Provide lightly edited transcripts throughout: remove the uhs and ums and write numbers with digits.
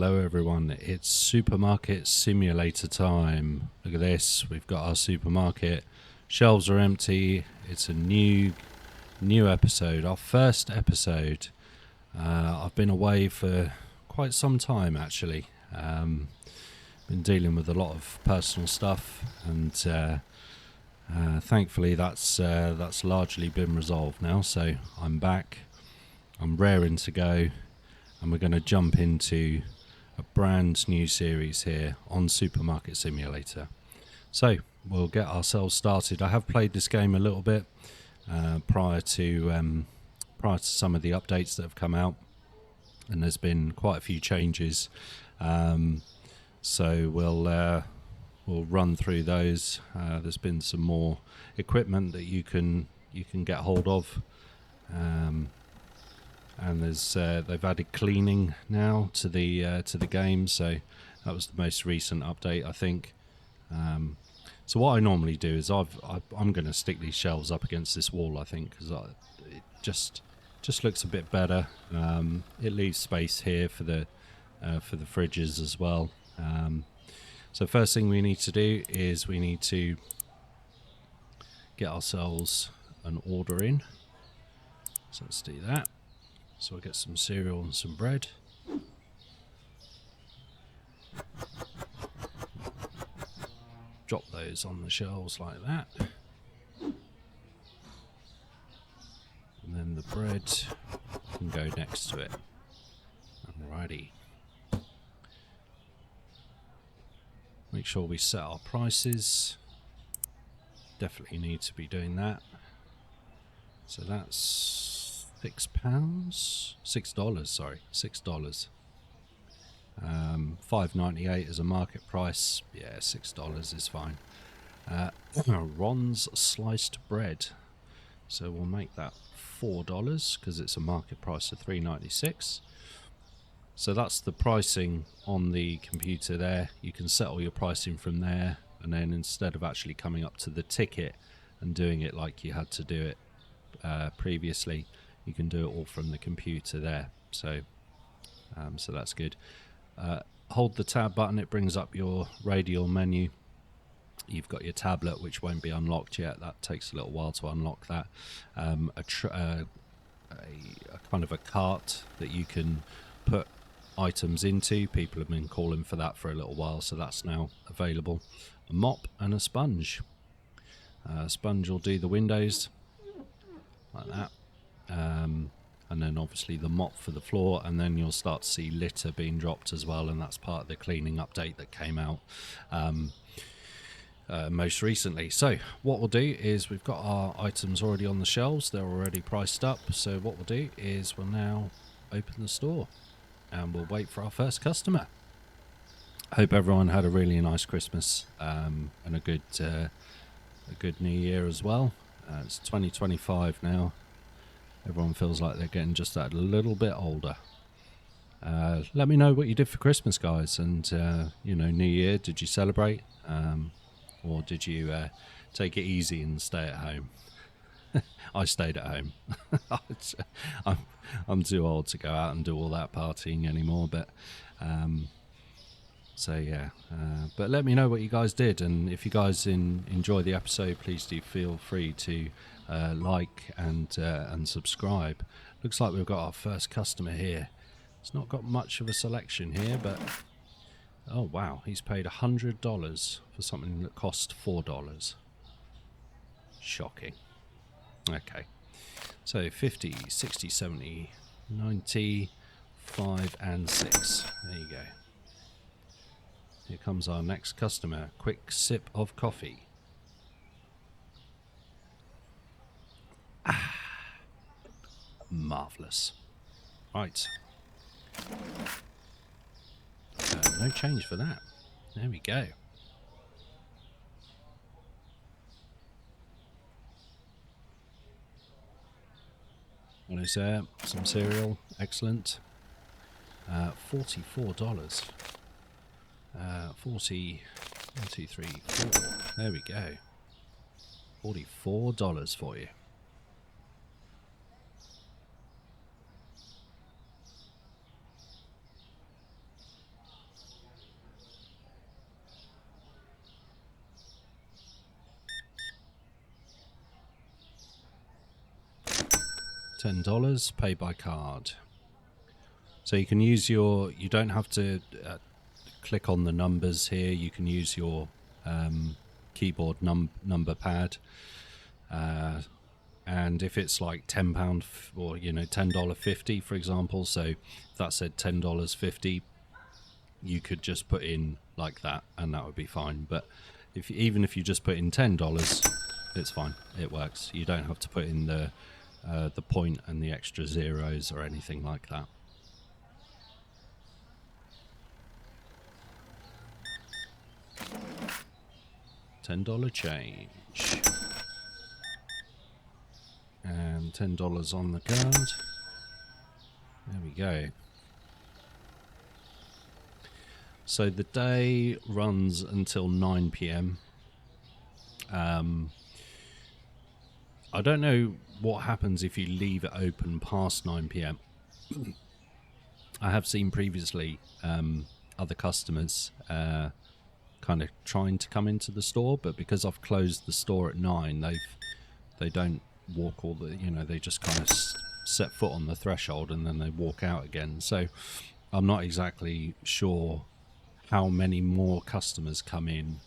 Hello everyone, it's Supermarket Simulator time. Look at this, we've got our supermarket. Shelves are empty. It's a new episode, our first episode. I've been away for quite some time actually. Been dealing with a lot of personal stuff, and thankfully that's largely been resolved now. So I'm back, I'm raring to go, and we're going to jump into a brand new series here on Supermarket Simulator. So we'll get ourselves started. I have played this game a little bit prior to some of the updates that have come out, and there's been quite a few changes. So we'll run through those. There's been some more equipment that you can get hold of. And there's they've added cleaning now to the game, so that was the most recent update, I think. So what I normally do is I'm going to stick these shelves up against this wall, I think, because it just looks a bit better. It leaves space here for the fridges as well. So first thing we need to do is we need to get ourselves an order in. So let's do that. So we'll get some cereal and some bread. Drop those on the shelves like that. And then the bread can go next to it. Alrighty. Make sure we set our prices. Definitely need to be doing that. So that's $6, sorry, $6. $5.98 as a market price. Yeah, $6 is fine. Ron's sliced bread, so we'll make that $4 because it's a market price of $3.96. So that's the pricing on the computer there. You can settle your pricing from there, and then instead of actually coming up to the ticket and doing it like you had to do it previously, you can do it all from the computer there. So that's good. Hold the tab button, it brings up your radial menu. You've got your tablet, which won't be unlocked yet. That takes a little while to unlock that. A kind of a cart that you can put items into. People have been calling for that for a little while, so that's now available. A mop and a sponge. Sponge will do the windows like that. And then obviously the mop for the floor, and then you'll start to see litter being dropped as well, and that's part of the cleaning update that came out most recently. So what we'll do is we've got our items already on the shelves, they're already priced up. So what we'll do is we'll now open the store and we'll wait for our first customer. Hope everyone had a really nice Christmas and a good New Year as well. It's 2025 now. Everyone feels like they're getting just that little bit older. Let me know what you did for Christmas, guys, and New Year. Did you celebrate, or did you take it easy and stay at home? I stayed at home. I'm too old to go out and do all that partying anymore, but but let me know what you guys did, and if you guys enjoy the episode, please do feel free to like and subscribe. Looks like we've got our first customer here. It's not got much of a selection here, but oh wow, he's paid $100 for something that cost $4. Shocking. Okay, so 50, 60, 70, 90, 5 and 6. There you go. Here comes our next customer. Quick sip of coffee. Marvellous. Right. No change for that. There we go. What is there? Some cereal. Excellent. $44. 40, 1, 2, 3, 4. There we go. $44 for you. $10, pay by card. So you can use you don't have to click on the numbers here. You can use your keyboard number pad. And if it's like £10 or $10.50 for example, so if that said $10.50, you could just put in like that and that would be fine. But even if you just put in $10, it's fine, it works. You don't have to put in the point and the extra zeros or anything like that. $10 change. And $10 on the card. There we go. So the day runs until 9 p.m. I don't know what happens if you leave it open past 9 p.m. I have seen previously other customers kind of trying to come into the store, but because I've closed the store at 9, they don't walk all the, they just kind of set foot on the threshold and then they walk out again. So I'm not exactly sure how many more customers come in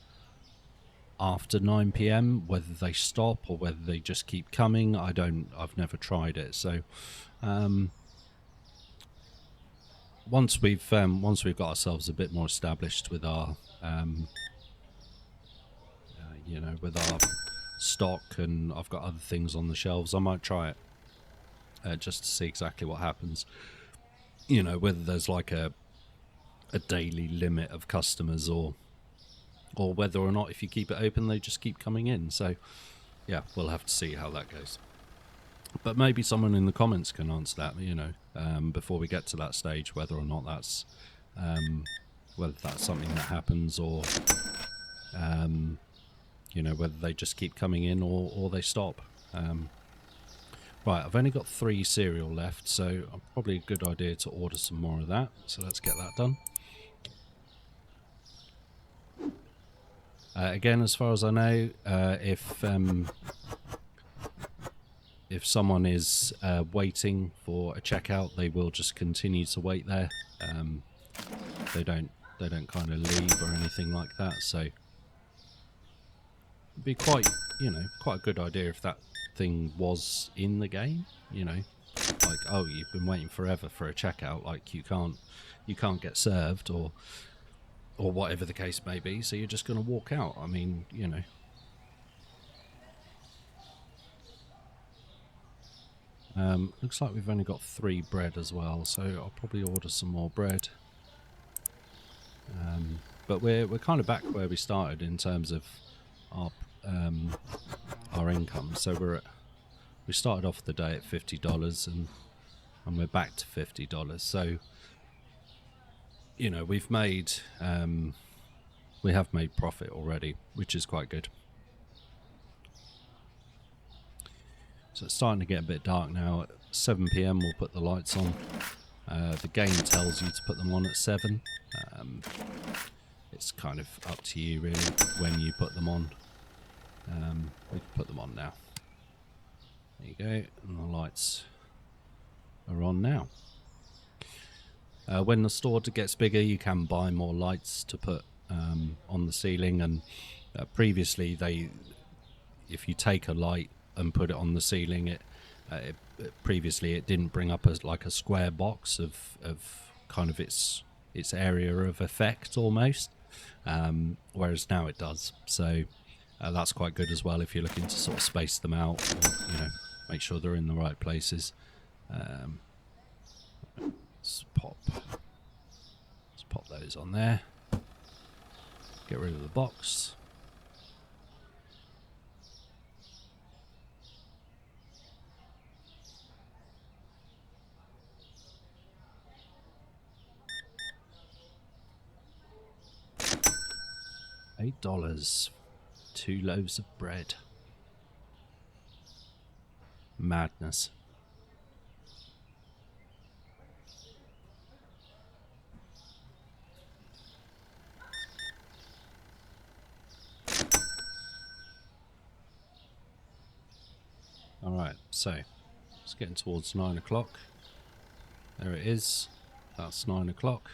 after 9 p.m, whether they stop or whether they just keep coming. I've never tried it. So once we've got ourselves a bit more established with our with our stock, and I've got other things on the shelves, I might try it just to see exactly what happens. Whether there's like a daily limit of customers or whether or not if you keep it open they just keep coming in. So yeah, we'll have to see how that goes. But maybe someone in the comments can answer that, before we get to that stage, whether or not that's something that happens, or whether they just keep coming in or they stop. Right, I've only got 3 cereal left, so probably a good idea to order some more of that. So let's get that done. Again, as far as I know, if someone is waiting for a checkout, they will just continue to wait there. They don't kind of leave or anything like that. So it'd be quite a good idea if that thing was in the game. Like, oh, you've been waiting forever for a checkout, like you can't get served or whatever the case may be, so you're just going to walk out. I mean, looks like we've only got 3 bread as well, so I'll probably order some more bread. But we're kind of back where we started in terms of our income. So we started off the day at $50 and we're back to $50. So we have made profit already, which is quite good. So it's starting to get a bit dark now. At 7 p.m. we'll put the lights on. The game tells you to put them on at 7. It's kind of up to you really when you put them on. We can put them on now. There you go, and the lights are on now. When the store gets bigger, you can buy more lights to put on the ceiling, and previously if you take a light and put it on the ceiling, previously it didn't bring up like a square box of kind of its area of effect almost, whereas now it does. So that's quite good as well if you're looking to sort of space them out, or, make sure they're in the right places. Let's pop those on there. Get rid of the box. $8, 2 loaves of bread. Madness. Alright, so It's getting towards 9 o'clock. There it is. That's 9 o'clock.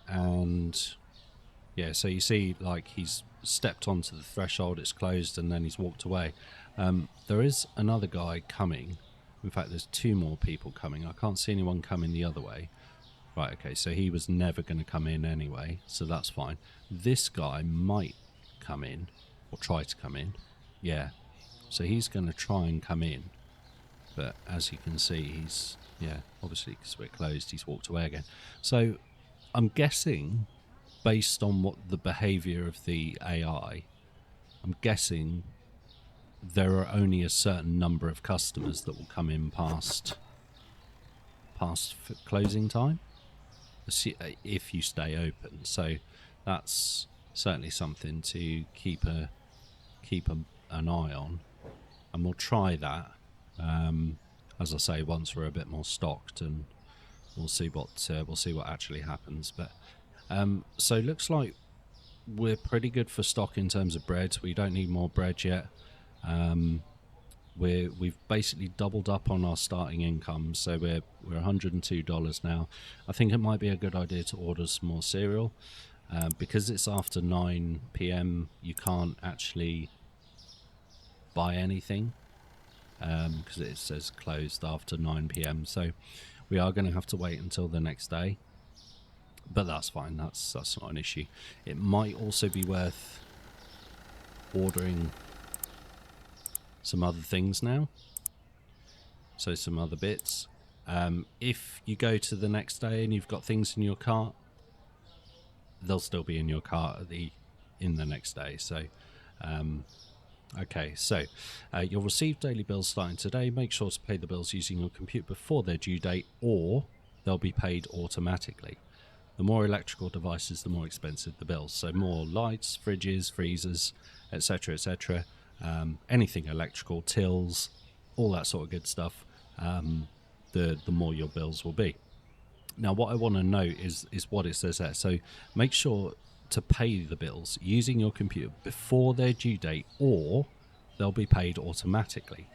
And yeah, so you see, like, he's stepped onto the threshold, it's closed, and then he's walked away. There is another guy coming. In fact, there's two more people coming. I can't see anyone coming the other way. Right, okay, so he was never going to come in anyway, so that's fine. This guy might come in, or try to come in. Yeah, so he's going to try and come in. But as you can see, he's, yeah, obviously because we're closed, he's walked away again. So I'm guessing, based on what the behaviour of the AI, I'm guessing there are only a certain number of customers that will come in past closing time, if you stay open. So that's certainly something to keep an eye on, and we'll try that. As I say, once we're a bit more stocked, and we'll see what actually happens. But so it looks like we're pretty good for stock in terms of bread. We don't need more bread yet. We've basically doubled up on our starting income, so we're $102 now. I think it might be a good idea to order some more cereal. Because it's after 9 p.m, you can't actually buy anything, because it says closed after 9 p.m. So we are going to have to wait until the next day, but that's fine. That's not an issue. It might also be worth ordering some other things now, so some other bits. If you go to the next day and you've got things in your cart, they'll still be in your cart in the next day. So okay, so you'll receive daily bills starting today. Make sure to pay the bills using your computer before their due date, or they'll be paid automatically. The more electrical devices, the more expensive the bills. So more lights, fridges, freezers, etc., etc., anything electrical, tills, all that sort of good stuff, the more your bills will be. Now, what I want to note is what it says there. So make sure to pay the bills using your computer before their due date, or they'll be paid automatically.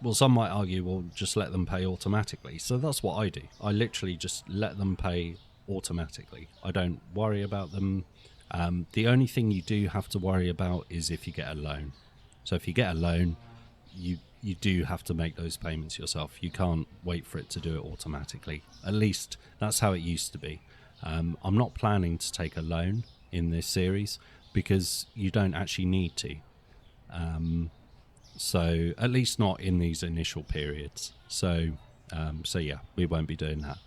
Well, some might argue, well, just let them pay automatically. So that's what I do. I literally just let them pay automatically. I don't worry about them. The only thing you do have to worry about is if you get a loan. So if you get a loan, you do have to make those payments yourself. You can't wait for it to do it automatically. At least that's how it used to be. I'm not planning to take a loan in this series because you don't actually need to. So at least not in these initial periods. So yeah, we won't be doing that.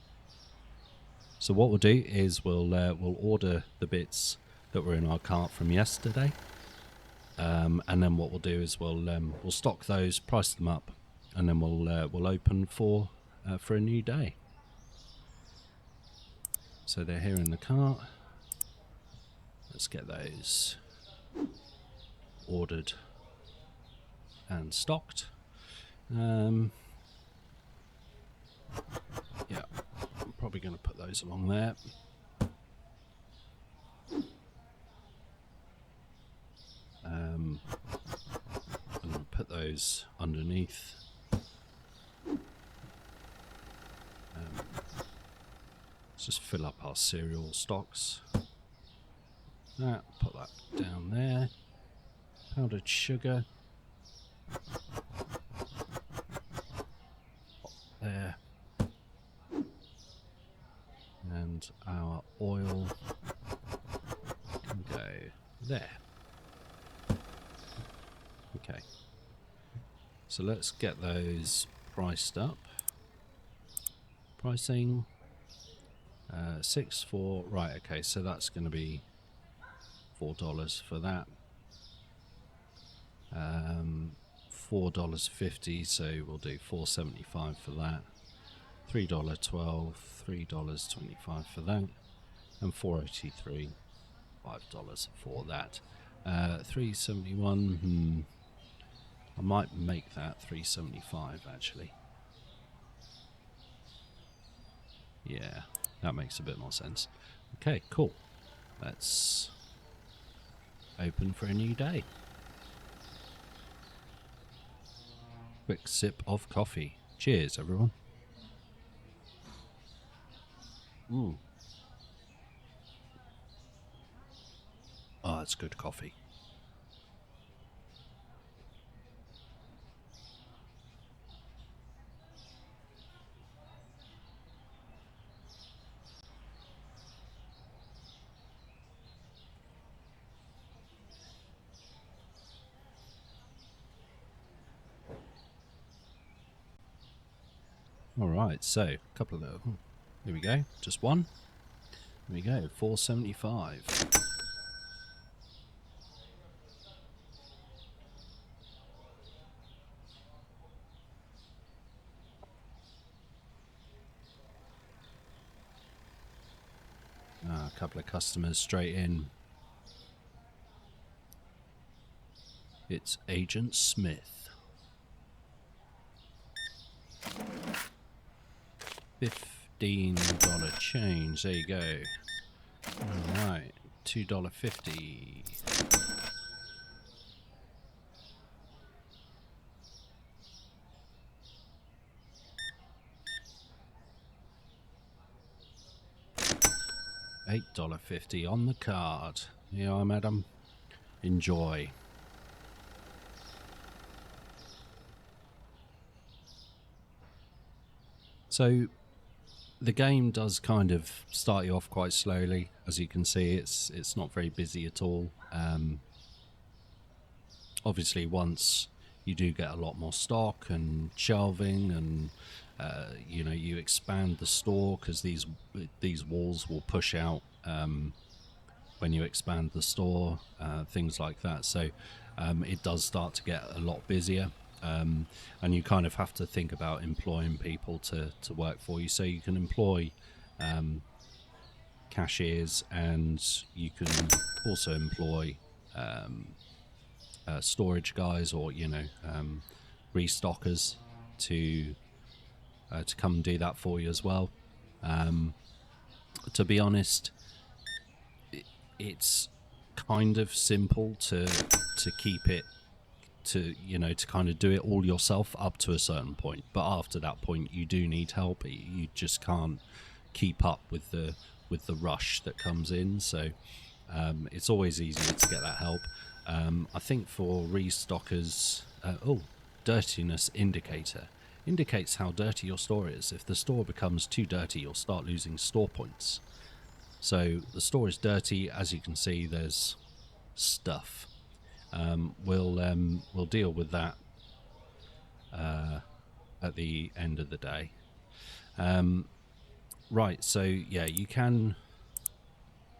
So what we'll do is we'll order the bits that were in our cart from yesterday, and then what we'll do is we'll stock those, price them up, and then we'll open for a new day. So they're here in the cart. Let's get those ordered and stocked. Yeah, I'm probably going to put those along there. I'm going to put those underneath. Let's just fill up our cereal stocks. Put that down there. Powdered sugar. There. And our oil can go there. Okay. So let's get those priced up. Pricing 6 right, okay, so that's going to be $4 for that. $4.50, so we'll do $4.75 for that. $3.12, $3.25 for that, and $4.83, $5 for that. $3.71. I might make that $3.75 actually. Yeah, that makes a bit more sense. Okay, cool. Let's open for a new day. Quick sip of coffee. Cheers, everyone. Ooh. Oh, it's good coffee. All right, so a couple of little. Here we go. Just one. Here we go. 475. A couple of customers straight in. It's Agent Smith. $15 change. There you go. Alright. $2.50. $8.50 on the card. Here you are, madam. Enjoy. So the game does kind of start you off quite slowly. As you can see, it's not very busy at all. Obviously, once you do get a lot more stock and shelving, and you know, you expand the store, because these walls will push out when you expand the store, things like that. So it does start to get a lot busier. And you kind of have to think about employing people to work for you. So you can employ cashiers, and you can also employ storage guys, or restockers to come and do that for you as well. To be honest, it's kind of simple to keep it, to kind of do it all yourself up to a certain point, but after that point you do need help. You just can't keep up with the rush that comes in, so it's always easier to get that help. I think for restockers, dirtiness indicator indicates how dirty your store is. If the store becomes too dirty, you'll start losing store points. So the store is dirty. As you can see, there's stuff. We'll deal with that at the end of the day. Right, so yeah, you can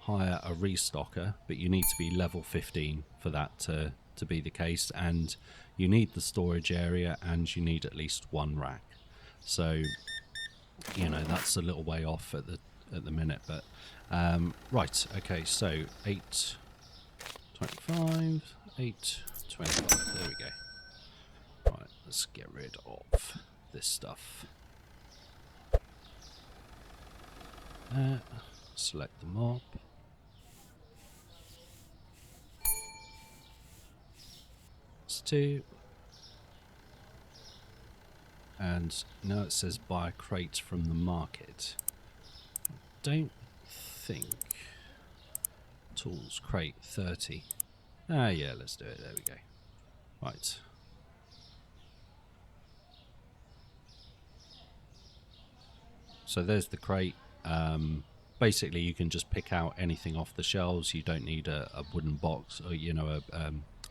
hire a restocker, but you need to be level 15 for that to be the case, and you need the storage area, and you need at least one rack. So that's a little way off at the minute, but right, okay, so 8.25, 8.25, there we go. Right, let's get rid of this stuff. Select the mop. It's 2. And now it says buy a crate from the market. Don't think. Tools, crate, 30. Yeah, let's do it. There we go. Right. So there's the crate. Basically, you can just pick out anything off the shelves. You don't need a wooden box, or a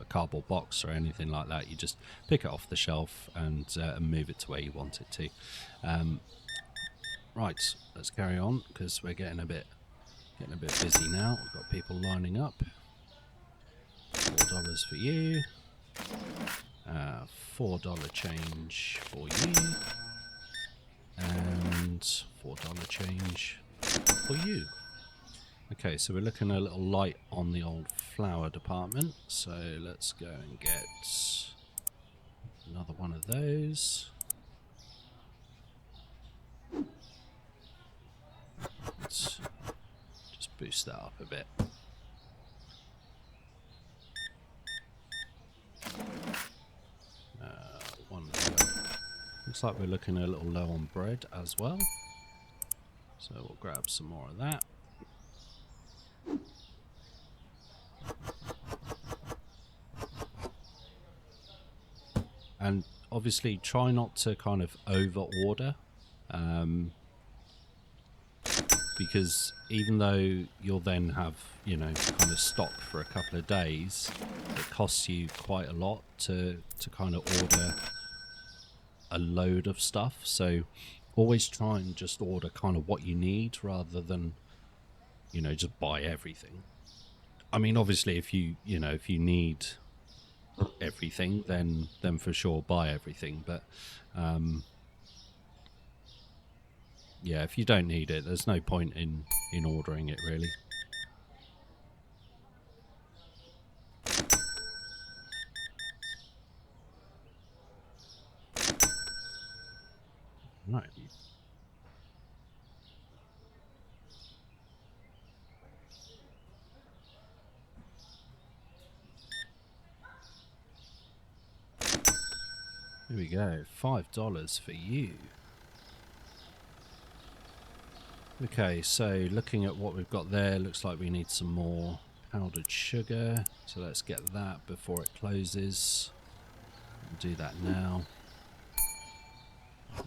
cardboard box or anything like that. You just pick it off the shelf and move it to where you want it to. Right, let's carry on, because we're getting a bit busy now. We've got people lining up. $4 for you. $4 change for you. And $4 change for you. Okay, so we're looking a little light on the old flour department, so let's go and get another one of those. Let's just boost that up a bit. $1. looks like we're looking a little low on bread as well. So we'll grab some more of that. And obviously try not to kind of over order, because even though you'll then have, you know, kind of stock for a couple of days, it costs you quite a lot to kind of order a load of stuff. So always try and just order kind of what you need rather than, you know, just buy everything. I mean, obviously if you know, if you need everything, then for sure buy everything, but yeah, if you don't need it, there's no point in ordering it, really. Right. Here we go, $5 for you. Okay, so looking at what we've got there, looks like we need some more powdered sugar. So let's get that before it closes. We'll do that now.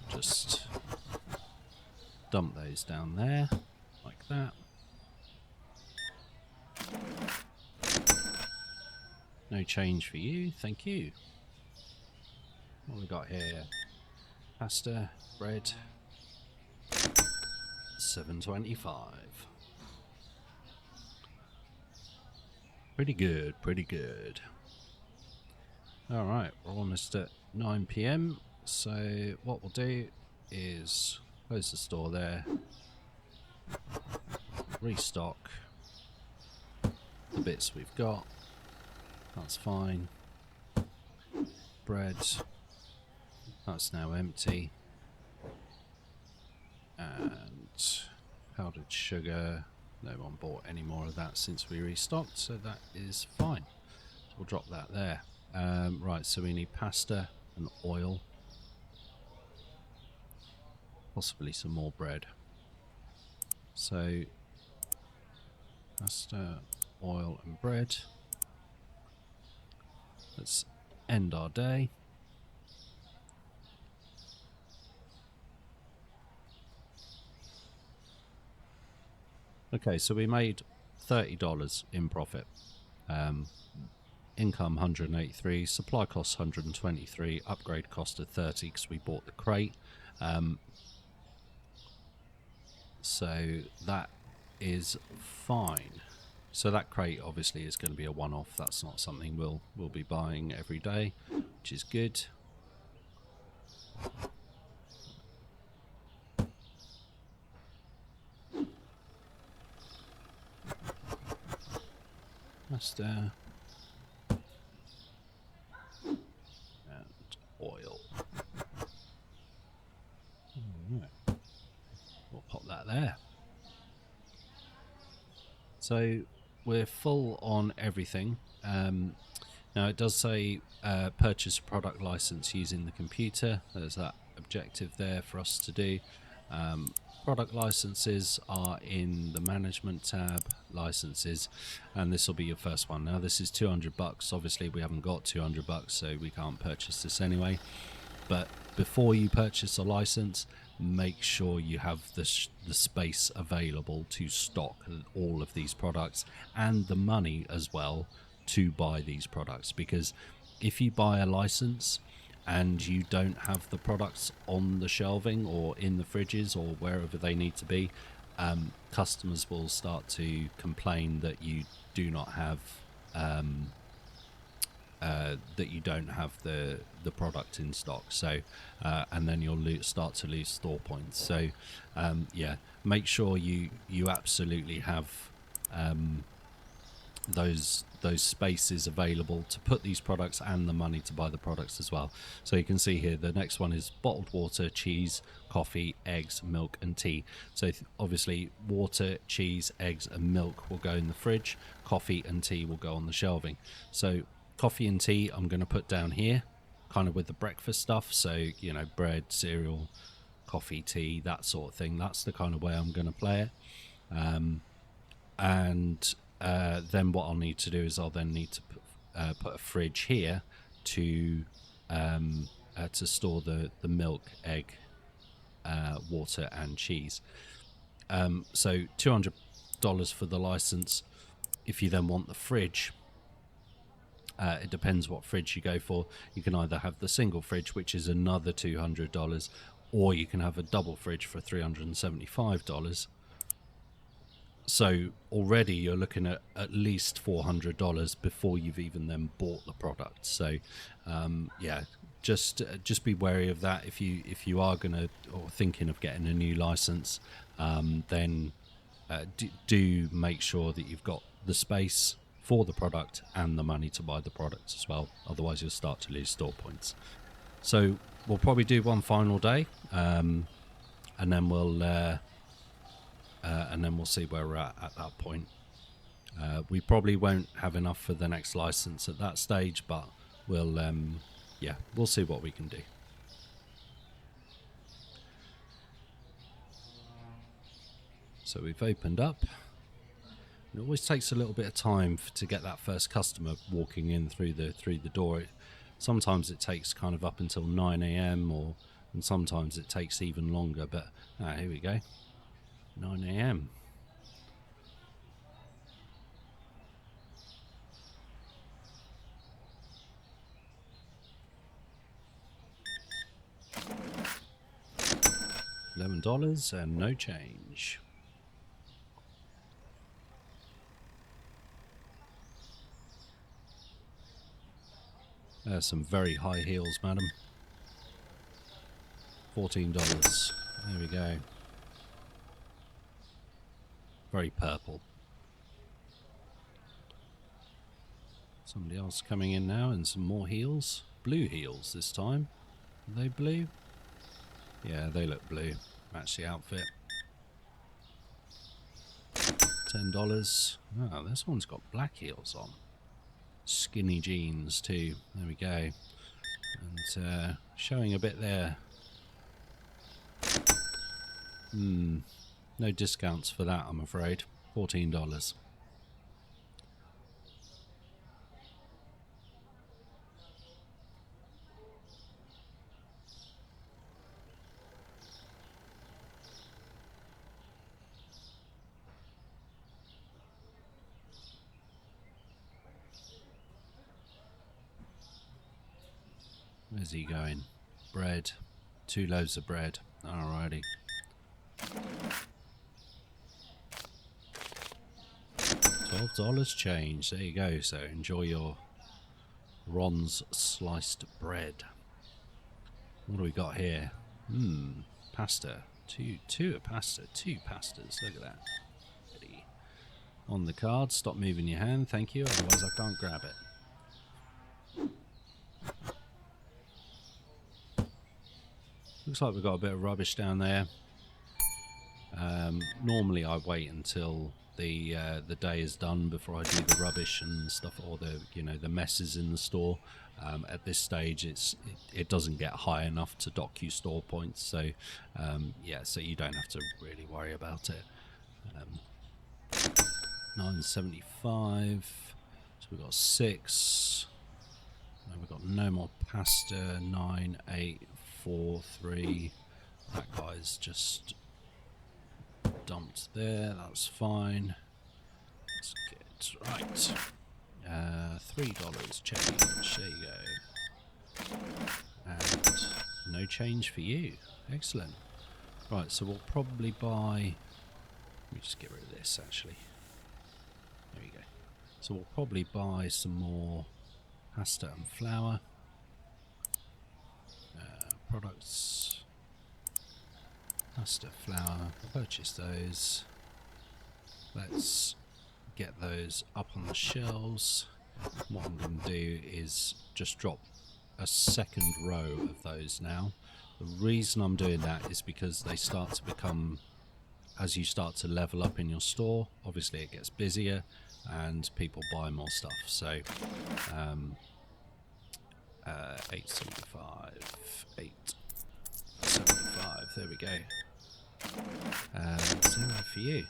Just dump those down there, like that. No change for you, thank you. What we got here? Pasta, bread, $7.25. Pretty good, pretty good. Alright, we're almost at 9 PM. So what we'll do is close the store there, restock the bits we've got. That's fine. Bread, that's now empty. And powdered sugar, no one bought any more of that since we restocked, so that is fine. So we'll drop that there. Right, so we need pasta and oil, possibly some more bread. So pasta, oil and bread. Let's end our day. Okay, so we made $30 in profit. Income 183, supply costs 123, upgrade cost of 30 because we bought the crate. So that is fine. So that crate obviously is going to be a one-off. That's not something we'll be buying every day, which is good. Pasta and oil. Right. We'll pop that there. So we're full on everything. Now it does say purchase a product license using the computer. There's that objective there for us to do. Product licenses are in the management tab, licenses, and this will be your first one. Now this is $200. Obviously we haven't got $200, so we can't purchase this anyway. But before you purchase a license, make sure you have the space available to stock all of these products and the money as well to buy these products, because if you buy a license and you don't have the products on the shelving or in the fridges or wherever they need to be, customers will start to complain that you do not have the product in stock. So and then you'll start to lose store points. So yeah, make sure you absolutely have those spaces available to put these products and the money to buy the products as well. So you can see here the next one is bottled water, cheese, coffee, eggs, milk and tea. So obviously water, cheese, eggs and milk will go in the fridge, coffee and tea will go on the shelving. So coffee and tea I'm going to put down here, kind of with the breakfast stuff. So, you know, bread, cereal, coffee, tea, that sort of thing. That's the kind of way I'm going to play it. And then what I'll need to do is I'll then need to put a fridge here to store the milk, egg, water and cheese. So $200 for the license. If you then want the fridge, it depends what fridge you go for. You can either have the single fridge, which is another $200, or you can have a double fridge for $375. So already you're looking at least $400 before you've even then bought the product. So yeah, just be wary of that. If you are gonna or thinking of getting a new license, then do make sure that you've got the space for the product and the money to buy the product as well. Otherwise you'll start to lose store points. So we'll probably do one final day, and then we'll see where we're at that point. We probably won't have enough for the next license at that stage, but we'll see what we can do. So we've opened up. It always takes a little bit of time to get that first customer walking in through the door. Sometimes it takes kind of up until 9 a.m. and sometimes it takes even longer. But here we go, 9 a.m. $11 and no change. There's some very high heels, madam. $14. There we go. Very purple. Somebody else coming in now and some more heels. Blue heels this time. Are they blue? Yeah, they look blue. Match the outfit. $10. Oh, this one's got black heels on. Skinny jeans too. There we go. And showing a bit there. No discounts for that, I'm afraid. $14. Where's he going? Bread. 2 loaves of bread. Alrighty. $12 change. There you go. So enjoy your Ron's sliced bread. What do we got here? Pasta. Two pasta. 2 pastas. Look at that. Ready. On the card. Stop moving your hand. Thank you. Otherwise I can't grab it. Looks like we've got a bit of rubbish down there. Normally I wait until the day is done before I do the rubbish and stuff, or the messes in the store. At this stage it doesn't get high enough to dock you store points, so so you don't have to really worry about it. $9.75. So we've got 6. No, we've got no more pasta. 9, 8, 4, 3. That guy's just dumped there. That's fine. Let's get right. $3 change. There you go. And no change for you. Excellent. Right, so we'll probably buy. Let me just get rid of this. Actually, there we go. So we'll probably buy some more pasta and flour. Products, pasta, flour, purchase those. Let's get those up on the shelves. What I'm going to do is just drop a second row of those now. The reason I'm doing that is because they start to become, as you start to level up in your store, obviously it gets busier and people buy more stuff. So 875, 875. There we go. 0 for you.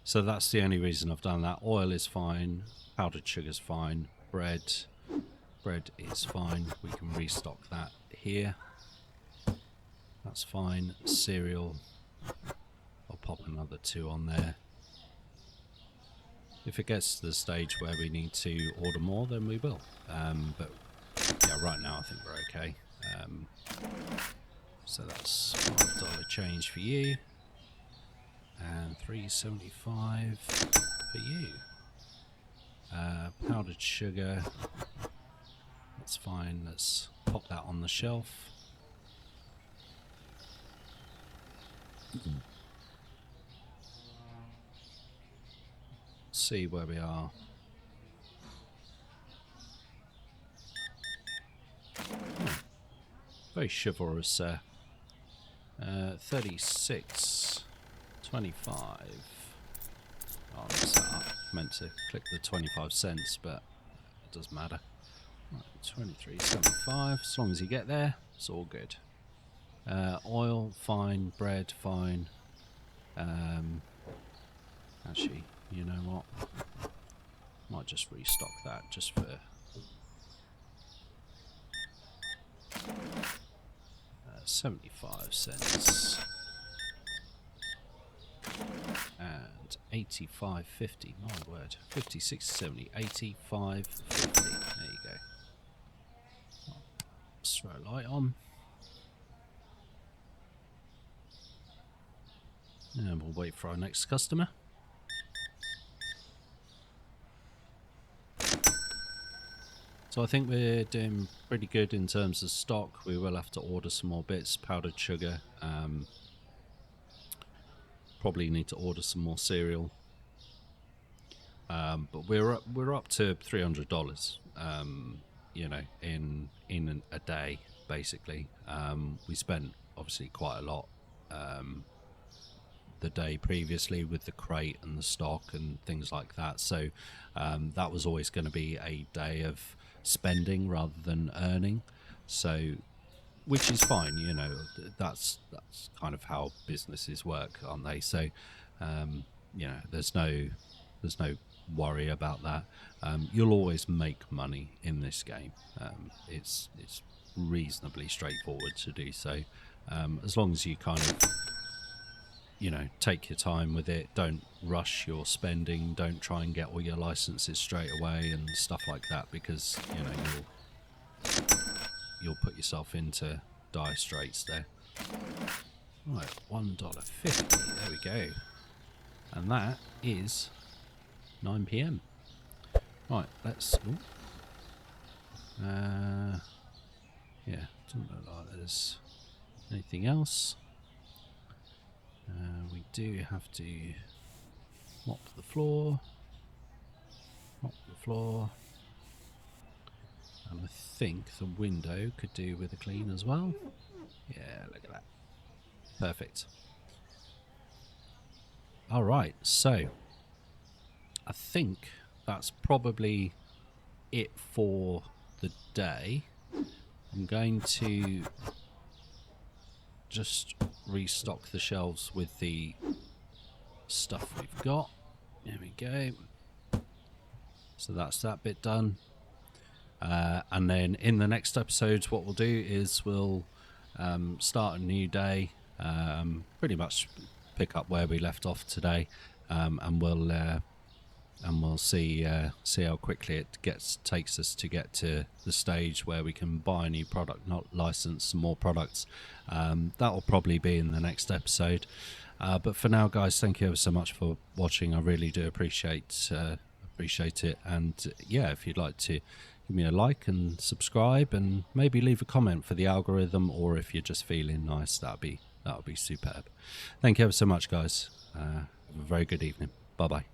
So that's the only reason I've done that. Oil is fine. Powdered sugar's fine. Bread is fine. We can restock that here. That's fine. Cereal, I'll pop another 2 on there. If it gets to the stage where we need to order more, then we will. But yeah, right now I think we're okay. So that's $5 change for you, and $3.75 for you. Powdered sugar, that's fine. Let's pop that on the shelf. See where we are. Very chivalrous. 36.25. Oh, that's that up. Meant to click the 25 cents, but it doesn't matter. Right, 23.75. As long as you get there, it's all good. Oil, fine. Bread, fine. Actually, you know what? Might just restock that just for 75 cents. And 85.50. My word. 56.70. 85.50. There you go. Let's throw a light on. And we'll wait for our next customer. So I think we're doing pretty good in terms of stock. We will have to order some more bits. Powdered sugar. Probably need to order some more cereal. But we're up to $300. You know, in a day basically. We spent obviously quite a lot. The day previously with the crate and the stock and things like that, so that was always going to be a day of spending rather than earning, so which is fine, you know. That's kind of how businesses work, aren't they? So you know, there's no worry about that. You'll always make money in this game. It's reasonably straightforward to do so, as long as you kind of, you know, take your time with it. Don't rush your spending. Don't try and get all your licenses straight away and stuff like that, because, you know, you'll put yourself into dire straits there. Right, $1.50. There we go. And that is 9 PM. Right, let's... yeah, doesn't look like there's anything else. We do have to mop the floor, and I think the window could do with a clean as well. Yeah, look at that. Perfect. Alright, so I think that's probably it for the day. I'm going to just restock the shelves with the stuff we've got. There we go. So that's that bit done. And then in the next episode, what we'll do is we'll start a new day, pretty much pick up where we left off today, and we'll see how quickly it takes us to get to the stage where we can buy a new product, not license some more products. That will probably be in the next episode. But for now, guys, thank you ever so much for watching. I really do appreciate it. And yeah, if you'd like to give me a like and subscribe, and maybe leave a comment for the algorithm, or if you're just feeling nice, that'll be superb. Thank you ever so much, guys. Have a very good evening. Bye bye.